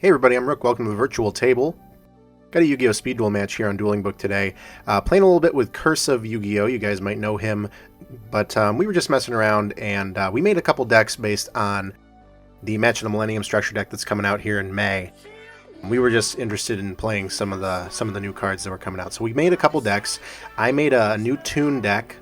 Hey everybody, I'm Rook. Welcome to the virtual table. Got a Yu-Gi-Oh! Speed Duel match here on Dueling Book today. Playing a little bit with Curseof Yu-Gi-Oh! You guys might know him, but we were just messing around and we made a couple decks based on the Match of the Millennium structure deck that's coming out here in May. We were just interested in playing some of the new cards that were coming out. So we made a couple decks. I made a new Toon deck,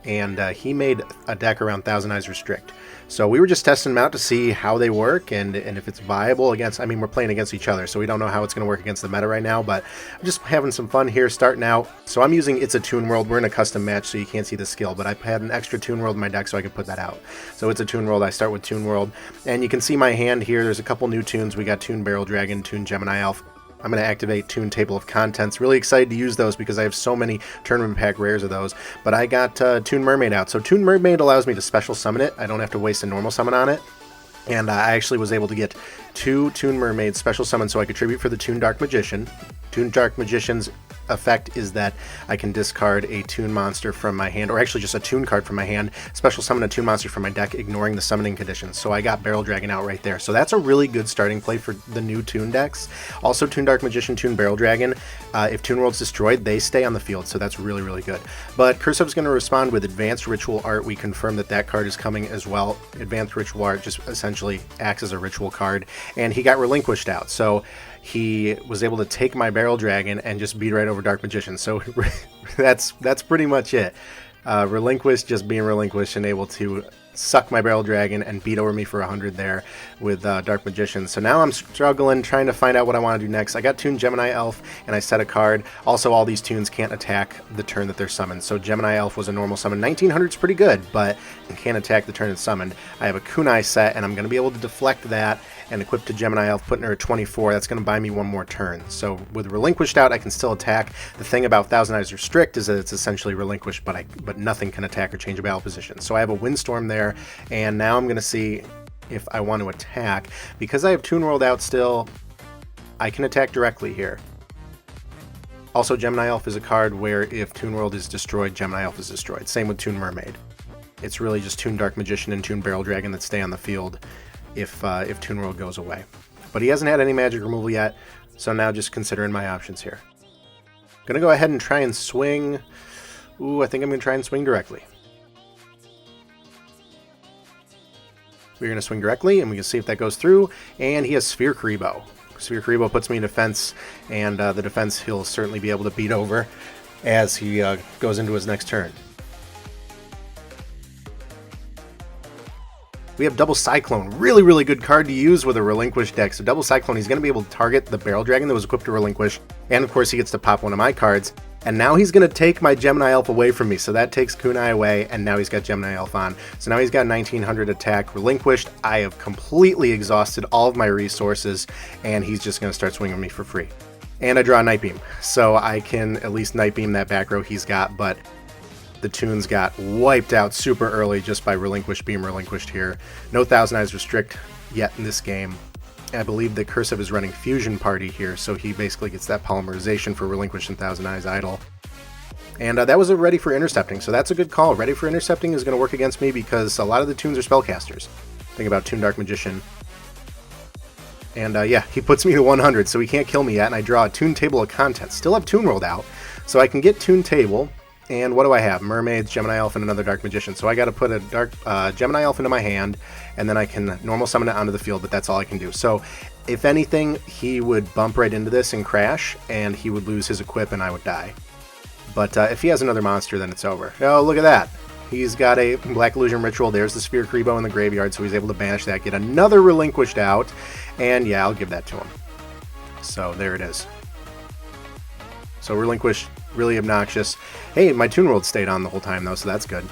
and he made a deck around Thousand Eyes Restrict. So we were just testing them out to see how they work and if it's viable against, I mean, we're playing against each other, so we don't know how it's going to work against the meta right now, but I'm just having some fun here starting out. So I'm using It's a Toon World. We're in a custom match, so you can't see the skill, but I had an extra Toon World in my deck so I could put that out. So It's a Toon World. I start with Toon World, and you can see my hand here. There's a couple new tunes. We got Toon Barrel Dragon, Toon Gemini Elf. I'm going to activate Toon Table of Contents. Really excited to use those because I have so many tournament pack rares of those. But I got Toon Mermaid out. So Toon Mermaid allows me to special summon it. I don't have to waste a normal summon on it. And I actually was able to get 2 Toon Mermaids special summon so I could tribute for the Toon Dark Magician. Toon Dark Magician's effect is that I can discard a Toon monster from my hand, or actually just a Toon card from my hand, special summon a Toon monster from my deck, ignoring the summoning conditions. So I got Barrel Dragon out right there. So that's a really good starting play for the new Toon decks. Also Toon Dark Magician, Toon Barrel Dragon, if Toon World's destroyed, they stay on the field, so that's really, really good. But Curseof's going to respond with Advanced Ritual Art. We confirm that that card is coming as well. Advanced Ritual Art just essentially acts as a ritual card, and he got relinquished out. So he was able to take my Barrel Dragon and just beat right over Dark Magician. So that's pretty much it. Relinquished, just being relinquished and able to suck my Barrel Dragon and beat over me for 100 there with Dark Magician. So now I'm struggling, trying to find out what I want to do next. I got Toon Gemini Elf, and I set a card. Also, all these tunes can't attack the turn that they're summoned. So Gemini Elf was a normal summon. 1900 is pretty good, but it can't attack the turn it's summoned. I have a Kunai set, and I'm going to be able to deflect that and equip to Gemini Elf, putting her at 24. That's going to buy me one more turn. So with relinquished out, I can still attack. The thing about Thousand Eyes Restrict is that it's essentially relinquished, but nothing can attack or change a battle position. So I have a Windstorm there, and now I'm going to see if I want to attack. Because I have Toon World out still, I can attack directly here. Also, Gemini Elf is a card where if Toon World is destroyed, Gemini Elf is destroyed. Same with Toon Mermaid. It's really just Toon Dark Magician and Toon Barrel Dragon that stay on the field if Toon World goes away. But he hasn't had any magic removal yet, so now just considering my options here. Gonna go ahead and try and swing. Ooh, I think I'm gonna try and swing directly. We're gonna swing directly, and we can see if that goes through. And he has Sphere Karibo. Sphere Karibo puts me in defense, and the defense he'll certainly be able to beat over as he goes into his next turn. We have Double Cyclone, really, really good card to use with a relinquished deck. So Double Cyclone, he's going to be able to target the Barrel Dragon that was equipped to relinquish, and of course he gets to pop one of my cards. And now he's going to take my Gemini Elf away from me, so that takes Kunai away, and now he's got Gemini Elf on. So now he's got 1900 attack relinquished. I have completely exhausted all of my resources, and he's just going to start swinging me for free. And I draw a Night Beam, so I can at least Night Beam that back row he's got, but the Toons got wiped out super early just by relinquished here. No Thousand Eyes Restrict yet in this game. I believe that Curseof is running Fusion Party here, so he basically gets that polymerization for relinquished and Thousand Eyes Idol. And that was a Ready for Intercepting, so that's a good call. Ready for Intercepting is going to work against me because a lot of the Toons are spellcasters. Think about Toon Dark Magician. And yeah, he puts me to 100, so he can't kill me yet, and I draw a Toon Table of Contents. Still have Toon World out, so I can get Toon Table. And what do I have? Mermaids, Gemini Elf, and another Dark Magician. So I got to put a Dark Gemini Elf into my hand, and then I can normal summon it onto the field, but that's all I can do. So if anything, he would bump right into this and crash, and he would lose his equip, and I would die. But if he has another monster, then it's over. Oh, look at that. He's got a Black Illusion Ritual. There's the Sphere Karibo in the graveyard, so he's able to banish that, get another relinquished out, and yeah, I'll give that to him. So there it is. So relinquish, really obnoxious. Hey, my Toon World stayed on the whole time though, so that's good.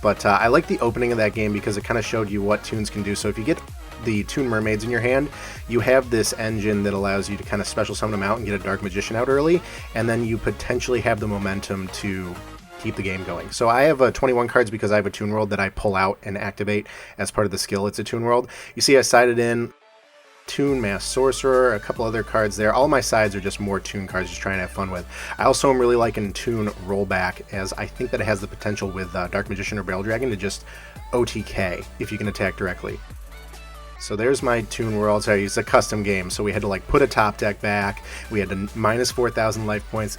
But I like the opening of that game because it kind of showed you what Toons can do. So if you get the Toon Mermaids in your hand, you have this engine that allows you to kind of special summon them out and get a Dark Magician out early, and then you potentially have the momentum to keep the game going. So I have 21 cards because I have a Toon World that I pull out and activate as part of the skill. It's a Toon World. You see I sided in Toon Mass Sorcerer, a couple other cards there. All my sides are just more Toon cards, just trying to have fun with. I also am really liking Toon Rollback, as I think that it has the potential with Dark Magician or Barrel Dragon to just OTK if you can attack directly. So there's my Toon World. Sorry, it's a custom game, so we had to like put a top deck back. We had to minus 4,000 life points.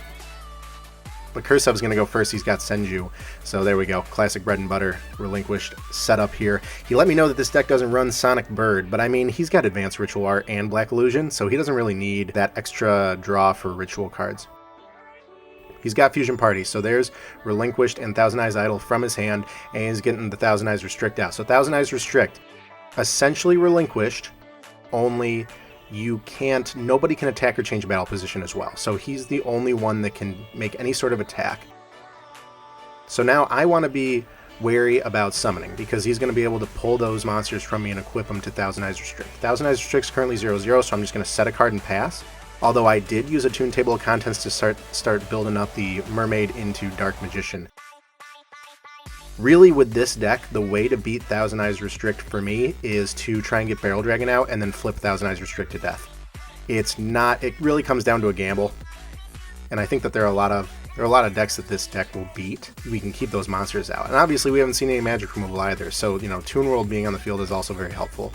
But Curseof's going to go first. He's got Senju. So there we go. Classic bread and butter relinquished setup here. He let me know that this deck doesn't run Sonic Bird, but I mean, he's got Advanced Ritual Art and Black Illusion, so he doesn't really need that extra draw for ritual cards. He's got Fusion Party, so there's relinquished and Thousand Eyes Idol from his hand, and he's getting the Thousand Eyes Restrict out. So Thousand Eyes Restrict, essentially relinquished, only nobody can attack or change battle position as well. So he's the only one that can make any sort of attack. So now I want to be wary about summoning, because he's going to be able to pull those monsters from me and equip them to Thousand Eyes Restrict. Thousand Eyes Restrict is currently 0/0, so I'm just going to set a card and pass. Although I did use a Toon Table of Contents to start building up the Mermaid into Dark Magician. Really, with this deck, the way to beat Thousand Eyes Restrict for me is to try and get Barrel Dragon out and then flip Thousand Eyes Restrict to death. It really comes down to a gamble, and I think that there are a lot of decks that this deck will beat. We can keep those monsters out, and obviously we haven't seen any magic removal either, so Toon World being on the field is also very helpful.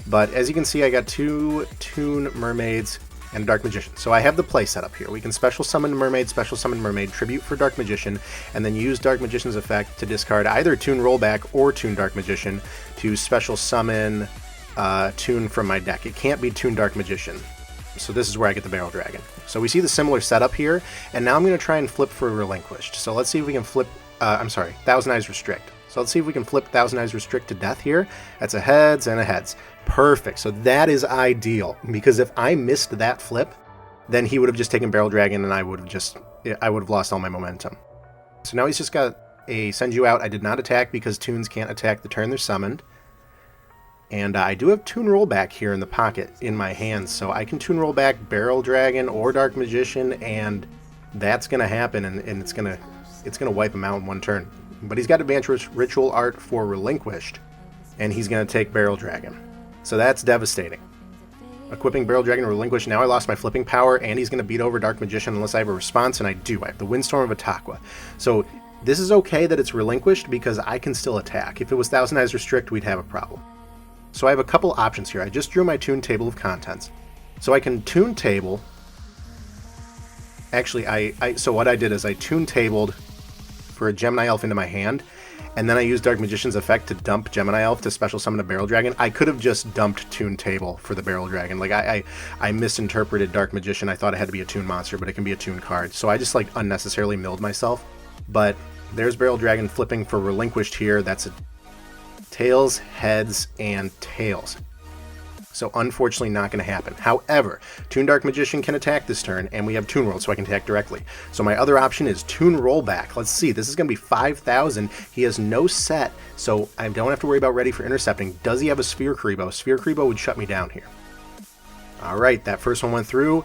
But as you can see, I got 2 Toon Mermaids and Dark Magician. So I have the play set up here. We can special summon Mermaid, Tribute for Dark Magician, and then use Dark Magician's effect to discard either Toon Rollback or Toon Dark Magician to special summon Toon from my deck. It can't be Toon Dark Magician. So this is where I get the Barrel Dragon. So we see the similar setup here, and now I'm going to try and flip for Relinquished. So let's see if we can flip, Thousand Eyes Restrict. So let's see if we can flip Thousand Eyes Restrict to death here. That's a heads and a heads. Perfect. So that is ideal, because if I missed that flip, then he would have just taken Barrel Dragon and I would have lost all my momentum. So now he's just got a Senju out. I did not attack because Toons can't attack the turn they're summoned. And I do have Toon Rollback here in the pocket in my hands, so I can Toon Rollback Barrel Dragon or Dark Magician, and that's going to happen, and it's going to wipe him out in one turn. But he's got Advanced Ritual Art for Relinquished, and he's going to take Barrel Dragon. So that's devastating. Equipping Barrel Dragon to Relinquish. Now I lost my flipping power, and he's going to beat over Dark Magician unless I have a response, and I do. I have the Windstorm of Ataqua. So this is okay that it's relinquished, because I can still attack. If it was Thousand Eyes Restrict, we'd have a problem. So I have a couple options here. I just drew my Toon Table of Contents. So I can Toon Table. Actually, so what I did is I Toon Tabled for a Gemini Elf into my hand, and then I used Dark Magician's effect to dump Gemini Elf to special summon a Barrel Dragon. I could have just dumped Toon Table for the Barrel Dragon. Like, I misinterpreted Dark Magician. I thought it had to be a Toon monster, but it can be a Toon card. So I just, unnecessarily milled myself. But there's Barrel Dragon flipping for Relinquished here. That's a tails, heads, and tails. So unfortunately not going to happen. However, Toon Dark Magician can attack this turn, and we have Toon World, so I can attack directly. So my other option is Toon Rollback. Let's see, this is going to be 5,000. He has no set, so I don't have to worry about ready for intercepting. Does he have a Sphere Karibo? Sphere Karibo would shut me down here. Alright, that first one went through,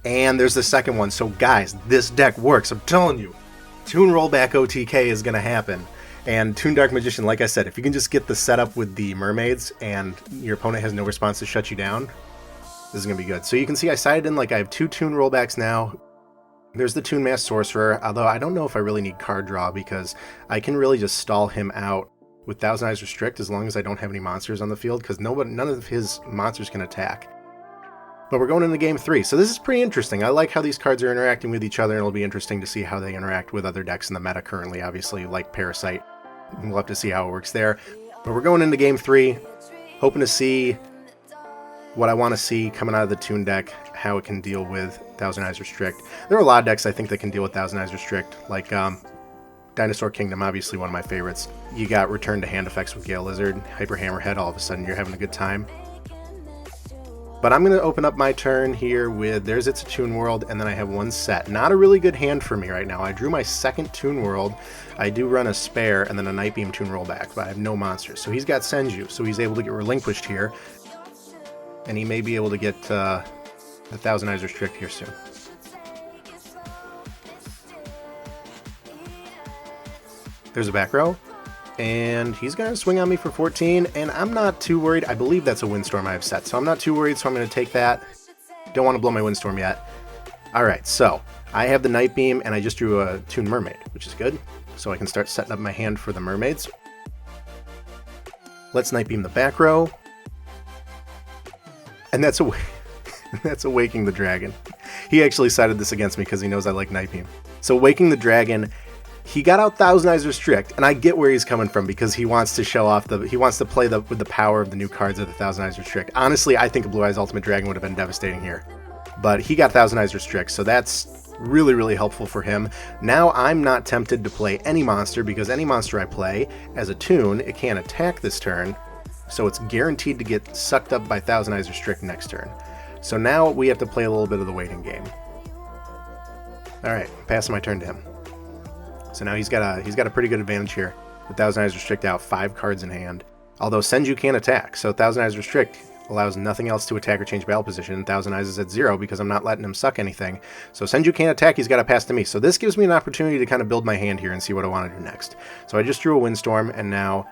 and there's the second one. So guys, this deck works, I'm telling you. Toon Rollback OTK is going to happen. And Toon Dark Magician, like I said, if you can just get the setup with the mermaids and your opponent has no response to shut you down, this is going to be good. So you can see I sided in, I have 2 Toon Rollbacks now. There's the Toon Masked Sorcerer, although I don't know if I really need card draw, because I can really just stall him out with Thousand Eyes Restrict as long as I don't have any monsters on the field, because none of his monsters can attack. But we're going into game 3, so this is pretty interesting. I like how these cards are interacting with each other, and it'll be interesting to see how they interact with other decks in the meta currently, obviously, like Parasite. We'll have to see how it works there. But we're going into game 3, hoping to see what I want to see coming out of the Toon deck, how it can deal with Thousand Eyes Restrict. There are a lot of decks I think that can deal with Thousand Eyes Restrict, like Dinosaur Kingdom, obviously one of my favorites. You got Return to Hand effects with Gale Lizard, Hyper Hammerhead, all of a sudden you're having a good time. But I'm going to open up my turn here with, there's It's a Toon World, and then I have one set. Not a really good hand for me right now. I drew my second Toon World. I do run a spare, and then a Night Beam Toon Rollback, but I have no monsters. So he's got Senju, so he's able to get relinquished here. And he may be able to get the Thousand Eyes Restrict here soon. There's a back row. And he's going to swing on me for 14, and I'm not too worried. I believe that's a Windstorm I have set, so I'm not too worried, so I'm going to take that. Don't want to blow my Windstorm yet. Alright, so I have the Night Beam, and I just drew a Toon Mermaid, which is good. So I can start setting up my hand for the mermaids. Let's Night Beam the back row. And that's that's Awaking the Dragon. He actually sided this against me because he knows I like Night Beam. So Awaking the Dragon, he got out Thousand Eyes Restrict, and I get where he's coming from because he wants to show off he wants to play with the power of the new cards of the Thousand Eyes Restrict. Honestly, I think a Blue Eyes Ultimate Dragon would have been devastating here. But he got Thousand Eyes Restrict, so that's really, really helpful for him. Now I'm not tempted to play any monster because any monster I play as a Toon, it can't attack this turn, so it's guaranteed to get sucked up by Thousand Eyes Restrict next turn. So now we have to play a little bit of the waiting game. Alright, passing my turn to him. So now he's got a pretty good advantage here. With Thousand Eyes Restrict out, 5 cards in hand. Although Senju can't attack, so Thousand Eyes Restrict allows nothing else to attack or change battle position. Thousand Eyes is at 0 because I'm not letting him suck anything. So Senju can't attack, he's got to pass to me. So this gives me an opportunity to kind of build my hand here and see what I want to do next. So I just drew a Windstorm, and now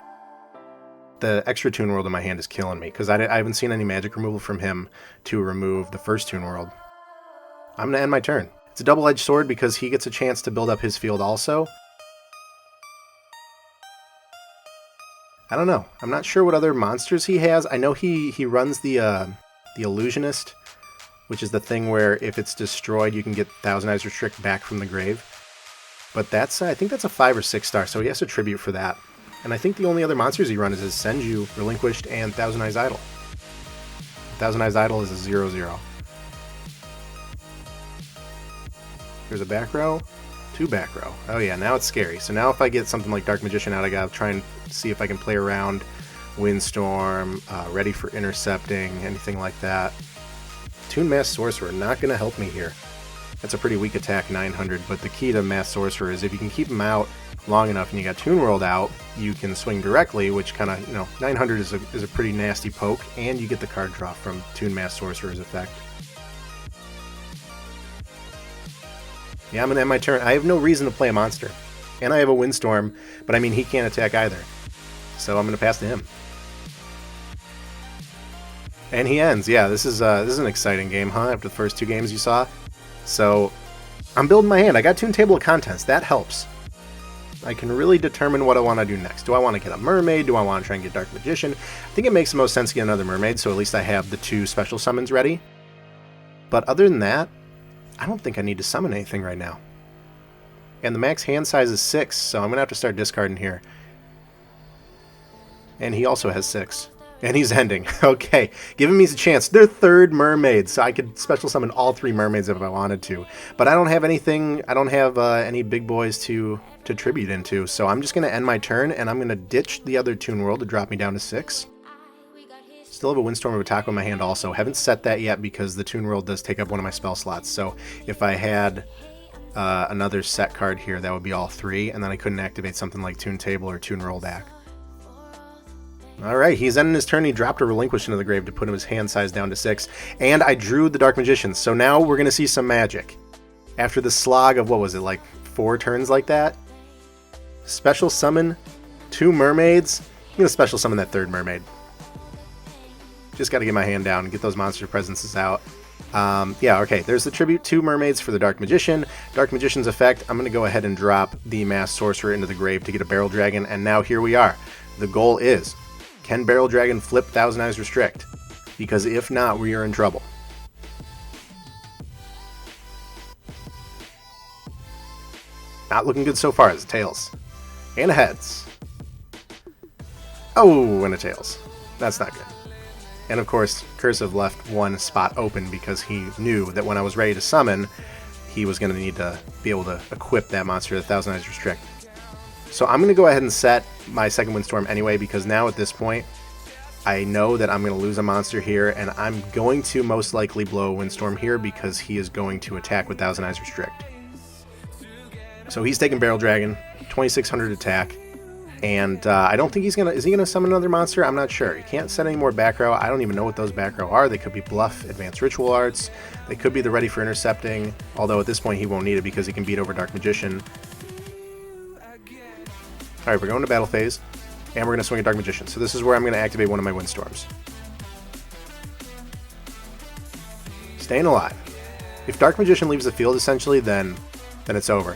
the extra Toon World in my hand is killing me because I haven't seen any magic removal from him to remove the first Toon World. I'm going to end my turn. It's a double-edged sword because he gets a chance to build up his field also. I don't know. I'm not sure what other monsters he has. I know he runs the Illusionist, which is the thing where if it's destroyed, you can get Thousand Eyes Restrict back from the grave. But that's I think that's a 5 or 6 star, so he has a tribute for that. And I think the only other monsters he runs is Senju, Relinquished, and Thousand Eyes Idol. Thousand Eyes Idol is a 0/0. There's a back row, 2 back row. Oh yeah, now it's scary. So now if I get something like Dark Magician out, I gotta try and see if I can play around Windstorm, ready for intercepting, anything like that. Toon Masked Sorcerer, not gonna help me here. That's a pretty weak attack, 900, but the key to Masked Sorcerer is if you can keep him out long enough and you got Toon World out, you can swing directly, which kind of, 900 is a pretty nasty poke, and you get the card draw from Toon Masked Sorcerer's effect. Yeah, I'm going to end my turn. I have no reason to play a monster. And I have a Windstorm, but I mean, he can't attack either. So I'm going to pass to him. And he ends. Yeah, this is an exciting game, huh? After the first 2 games you saw. So I'm building my hand. I got Toon Table of Contents. That helps. I can really determine what I want to do next. Do I want to get a Mermaid? Do I want to try and get Dark Magician? I think it makes the most sense to get another Mermaid, so at least I have the 2 special summons ready. But other than that, I don't think I need to summon anything right now. And the max hand size is 6, so I'm going to have to start discarding here. And he also has 6. And he's ending. Okay, giving me a chance. They're 3rd mermaid, so I could special summon all 3 mermaids if I wanted to. But I don't have anything, I don't have any big boys to tribute into, so I'm just going to end my turn, and I'm going to ditch the other Toon World to drop me down to 6. Still have a Windstorm of Otaku in my hand also. Haven't set that yet because the Toon World does take up one of my spell slots, so if I had another set card here, that would be all 3, and then I couldn't activate something like Toon Table or Toon Roll back. Alright, he's ending his turn. He dropped a Relinquish into the grave to put his hand size down to 6. And I drew the Dark Magician, so now we're going to see some magic. After the slog of, what was it, like 4 turns like that? Special summon 2 mermaids. I'm going to special summon that 3rd mermaid. Just got to get my hand down and get those monster presences out. Yeah, okay, there's the tribute 2 mermaids for the Dark Magician. Dark Magician's effect, I'm going to go ahead and drop the Masked Sorcerer into the grave to get a Barrel Dragon, and now here we are. The goal is, can Barrel Dragon flip Thousand Eyes Restrict? Because if not, we are in trouble. Not looking good so far as a tails. And a heads. Oh, and a tails. That's not good. And of course, Cursive left 1 spot open because he knew that when I was ready to summon, he was going to need to be able to equip that monster to Thousand Eyes Restrict. So I'm going to go ahead and set my second Windstorm anyway, because now at this point, I know that I'm going to lose a monster here, and I'm going to most likely blow a Windstorm here because he is going to attack with Thousand Eyes Restrict. So he's taking Barrel Dragon, 2600 attack, and I don't think he's going to... Is he going to summon another monster? I'm not sure. He can't set any more back row. I don't even know what those back row are. They could be Bluff, Advanced Ritual Arts. They could be the Ready for Intercepting, although at this point he won't need it because he can beat over Dark Magician. Alright, we're going to battle phase, and we're going to swing a Dark Magician. So this is where I'm going to activate one of my Windstorms. Staying alive. If Dark Magician leaves the field, essentially, then it's over.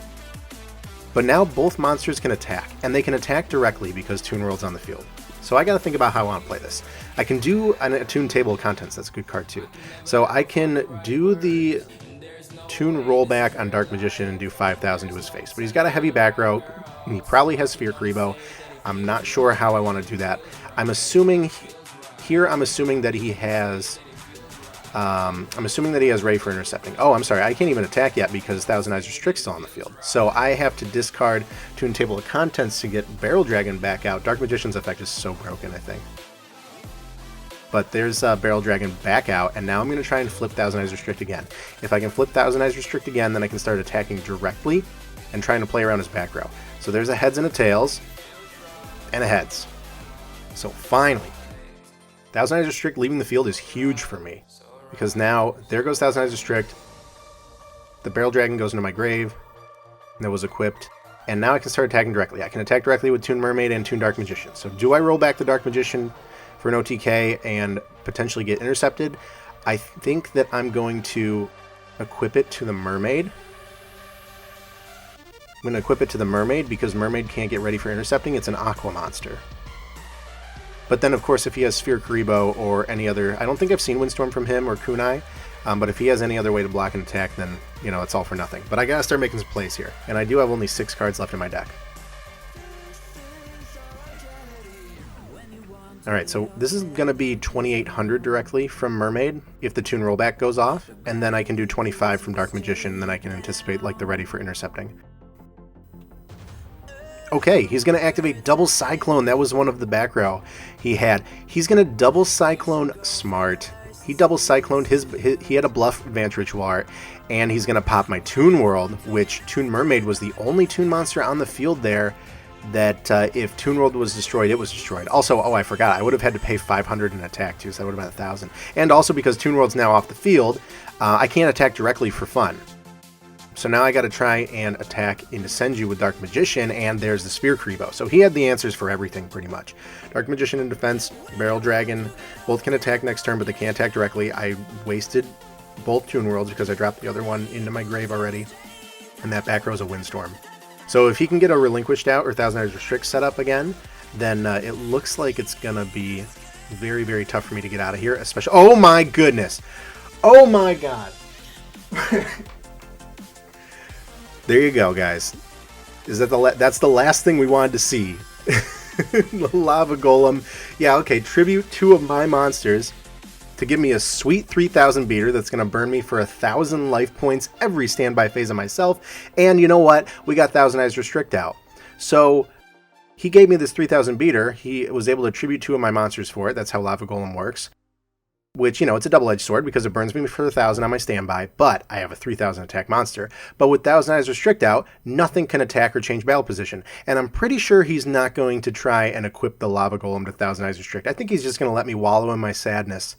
But now both monsters can attack, and they can attack directly because Toon World's on the field. So I got to think about how I want to play this. I can do a Toon table of contents. That's a good card too. So I can do the Toon rollback on Dark Magician and do 5,000 to his face. But he's got a heavy back row. He probably has Sphere Karibo. I'm not sure how I want to do that. I'm assuming that he has... I'm assuming that he has Ready for Intercepting. Oh, I'm sorry, I can't even attack yet because Thousand Eyes Restrict's still on the field. So I have to discard Toon Table of Contents to get Barrel Dragon back out. Dark Magician's effect is so broken, I think. But there's Barrel Dragon back out, and now I'm going to try and flip Thousand Eyes Restrict again. If I can flip Thousand Eyes Restrict again, then I can start attacking directly and trying to play around his back row. So there's a heads and a tails, and a heads. So finally, Thousand Eyes Restrict leaving the field is huge for me. Because now, there goes Thousand Eyes Restrict, the Barrel Dragon goes into my grave, that was equipped, and now I can start attacking directly. I can attack directly with Toon Mermaid and Toon Dark Magician. So do I roll back the Dark Magician for an OTK and potentially get intercepted? I think that I'm going to equip it to the Mermaid. I'm going to equip it to the Mermaid because Mermaid can't get ready for intercepting. It's an Aqua monster. But then, of course, if he has Sphere Karibo or any other... I don't think I've seen Windstorm from him or Kunai, but if he has any other way to block an attack, then, you know, it's all for nothing. But I gotta start making some plays here, and I do have only 6 cards left in my deck. Alright, so this is going to be 2,800 directly from Mermaid if the Toon rollback goes off, and then I can do 25 from Dark Magician, and then I can anticipate, like, the Ready for Intercepting. Okay, he's going to activate Double Cyclone. That was one of the back row he had. He's going to Double Cyclone Smart. He Double Cycloned he had a Bluff Advanced Ritual Art, and he's going to pop my Toon World, which Toon Mermaid was the only Toon monster on the field there that if Toon World was destroyed, it was destroyed. Also, oh, I forgot, I would have had to pay 500 in attack too, so that would have been 1,000. And also because Toon World's now off the field, I can't attack directly for fun. So now I got to try and attack into Senju with Dark Magician, and there's the Sphere Karibo. So he had the answers for everything, pretty much. Dark Magician in defense, Barrel Dragon, both can attack next turn, but they can't attack directly. I wasted both Toon Worlds because I dropped the other one into my grave already, and that back row's a Windstorm. So if he can get a Relinquished out or Thousand Eyes Restrict set up again, then it looks like it's going to be very, very tough for me to get out of here, especially... Oh my goodness! Oh my god! There you go, guys. Is that that's the last thing we wanted to see. The Lava Golem. Yeah, okay, tribute 2 of my monsters to give me a sweet 3,000 beater that's going to burn me for 1,000 life points every standby phase of myself. And you know what? We got Thousand Eyes Restrict out. So he gave me this 3,000 beater. He was able to tribute 2 of my monsters for it. That's how Lava Golem works. Which, you know, it's a double-edged sword because it burns me for 1,000 on my standby, but I have a 3,000 attack monster. But with Thousand Eyes Restrict out, nothing can attack or change battle position. And I'm pretty sure he's not going to try and equip the Lava Golem to Thousand Eyes Restrict. I think he's just going to let me wallow in my sadness.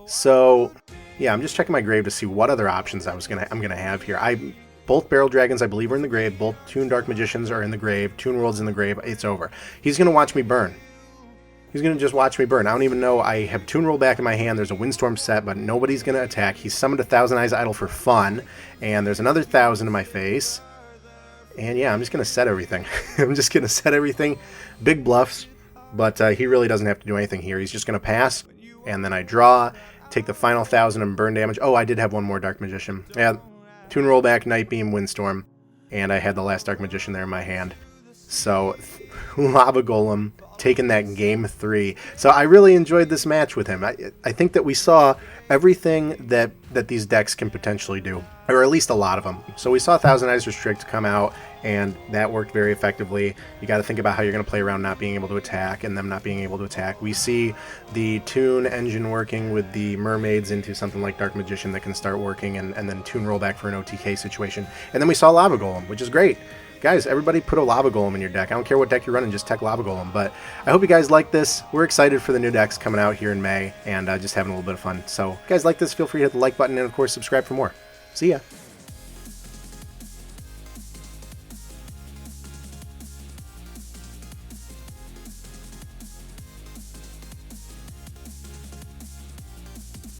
So, yeah, I'm just checking my grave to see what other options I'm gonna have here. Both Barrel Dragons, I believe, are in the grave. Both Toon Dark Magicians are in the grave. Toon World's in the grave. It's over. He's going to watch me burn. He's going to just watch me burn. I don't even know. I have Toon Roll back in my hand. There's a Windstorm set, but nobody's going to attack. He's summoned a Thousand Eyes Idol for fun, and there's another 1,000 in my face. And yeah, I'm just going to set everything. I'm just going to set everything. Big bluffs, but he really doesn't have to do anything here. He's just going to pass, and then I draw, take the final 1,000 and burn damage. Oh, I did have one more Dark Magician. Yeah, Toon Roll back, Night Beam, Windstorm, and I had the last Dark Magician there in my hand. So, Lava Golem taking that game 3. So I really enjoyed this match with him. I think that we saw everything that these decks can potentially do, or at least a lot of them. So we saw Thousand Eyes Restrict come out, and that worked very effectively. You got to think about how you're going to play around not being able to attack and them not being able to attack. We see the Toon engine working with the Mermaids into something like Dark Magician that can start working, and then Toon rollback for an OTK situation. And then we saw Lava Golem, which is great. Guys, everybody put a Lava Golem in your deck. I don't care what deck you're running, just tech Lava Golem. But I hope you guys like this. We're excited for the new decks coming out here in May, and just having a little bit of fun. So if you guys like this, feel free to hit the like button and, of course, subscribe for more. See ya!